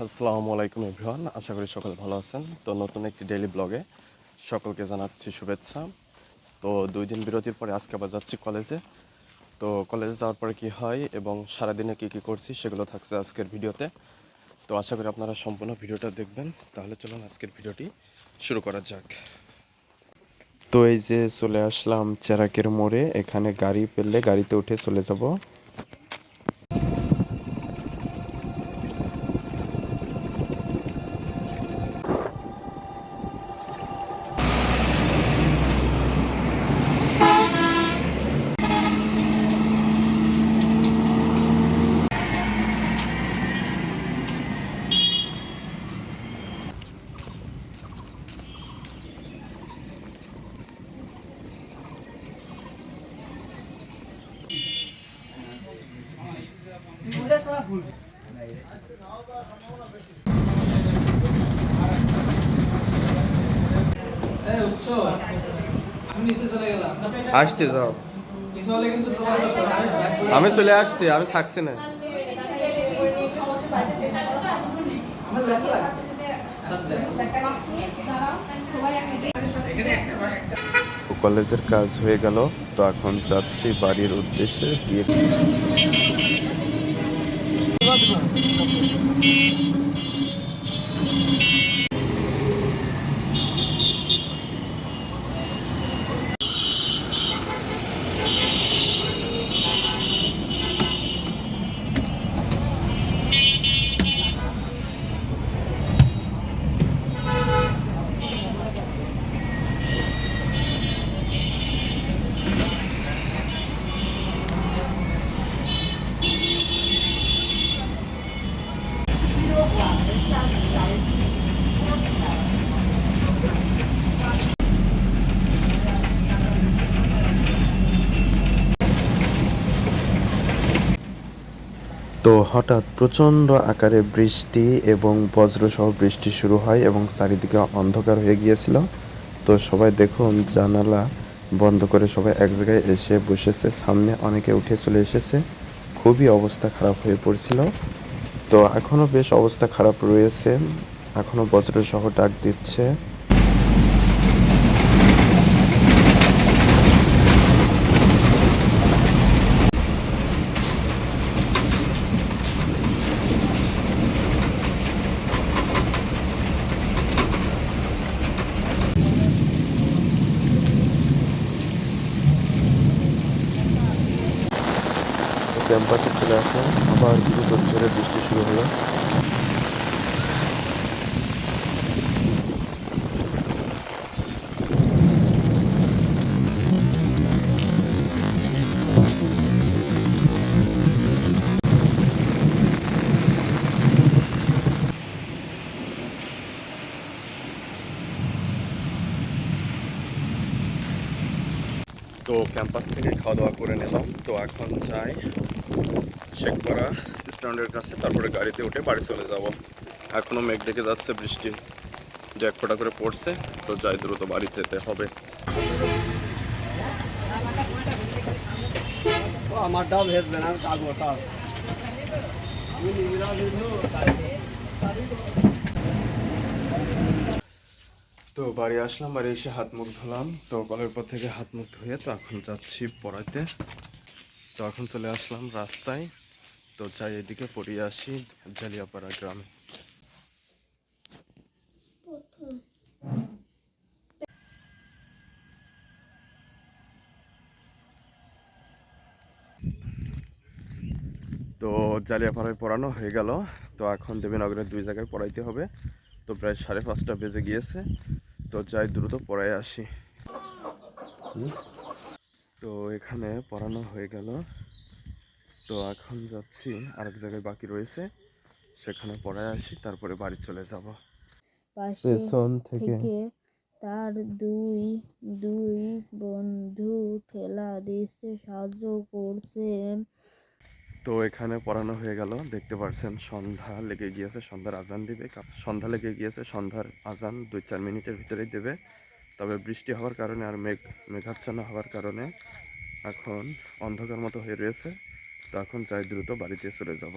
আসসালামু আলাইকুম এভরিওয়ান, আশা করি সকলে ভালো আছেন। তো নতুন একটি ডেইলি ব্লগে সকলকে জানাচ্ছি শুভেচ্ছা। তো 2 দিন বিরতির পরে আজকে আবার যাচ্ছি কলেজে। তো কলেজে যাওয়ার পরে কী হয় এবং সারাদিনে কী কী করছি সেগুলো থাকছে আজকের ভিডিওতে। তো আশা করি আপনারা সম্পূর্ণ ভিডিওটা দেখবেন। তাহলে চলুন আজকের ভিডিওটি শুরু করা যাক। তো এই যে চলে আসলাম চেরাকের মোড়ে, এখানে গাড়ি পেলে গাড়িতে উঠে চলে যাব। আসছি, যাও। আমি চলে আসছি, আমি থাকছি না। কলেজের কাজ হয়ে গেল, তো এখন যাচ্ছি বাড়ির উদ্দেশ্যে গিয়ে। তো হঠাৎ প্রচণ্ড আকারে বৃষ্টি এবং বজ্রসহ বৃষ্টি শুরু হয় এবং চারিদিকে অন্ধকার হয়ে গিয়েছিল। তো সবাই দেখুন জানালা বন্ধ করে সবাই এক জায়গায় এসে বসেছে, সামনে অনেকে উঠে চলে এসেছে। খুবই অবস্থা খারাপ হয়ে পড়ছিল। তো এখনও বেশ অবস্থা খারাপ রয়েছে, এখনও বজ্রসহ ডাক দিচ্ছে। ক্যাম্পাসে চলে আসলাম, আবার দ্রুত ঝড়ে বৃষ্টি শুরু হলো। তো ক্যাম্পাস থেকে খাওয়া দাওয়া করে নিলাম। তো এখন যাই শেখপাড়া স্ট্যান্ডের কাছে, তারপরে গাড়িতে উঠে বাড়ি চলে যাব। এখনও মেঘ ডেকে যাচ্ছে, বৃষ্টি যে এক ফোঁটা করে পড়ছে। তো যাই, দ্রুত বাড়ি যেতে হবে। আমারটাও ভেজবেন, আমি খাবো তাও। তো বাড়ি আসলাম, বাড়ি এসে হাত মুখ ধুলাম। তো কলের পর থেকে হাত মুখ ধুয়ে তো এখন যাচ্ছি পড়াইতে। তো এখন চলে আসলাম রাস্তায়। তো যাই এদিকে পড়িয়ে আসি জালিয়াপাড়া গ্রামে। তো জালিয়াপাড়ায় পড়ানো হয়ে গেল। তো এখন দেবীনগরের 2 জায়গায় পড়াইতে হবে। তো প্রায় 5:30 বেজে গিয়েছে। তো যাই দ্রুত পড়াই আসি। তো এখানে পড়ানো হয়ে গেল। তো এখন যাচ্ছি আরেক জায়গায় বাকি রয়েছে, সেখানে পড়ায় আসি, তারপরে বাড়ি চলে যাব। পেছন থেকে তার দুই দুই বন্ধু ঠেলা দিতে সাহায্য করছে। তো এখানে পড়ানো হয়ে গেল, দেখতে পাচ্ছেন সন্ধ্যা লেগে গিয়েছে, সন্ধ্যার আজান দিবে। সন্ধ্যা লেগে গিয়েছে, সন্ধ্যার আজান 2-4 মিনিটের ভিতরেই দেবে। তবে বৃষ্টি হওয়ার কারণে আর মেঘাচ্ছন্ন হওয়ার কারণে এখন অন্ধকার মতো হয়ে রয়েছে। তো এখন যাই দ্রুত বাড়িতে চলে যাব।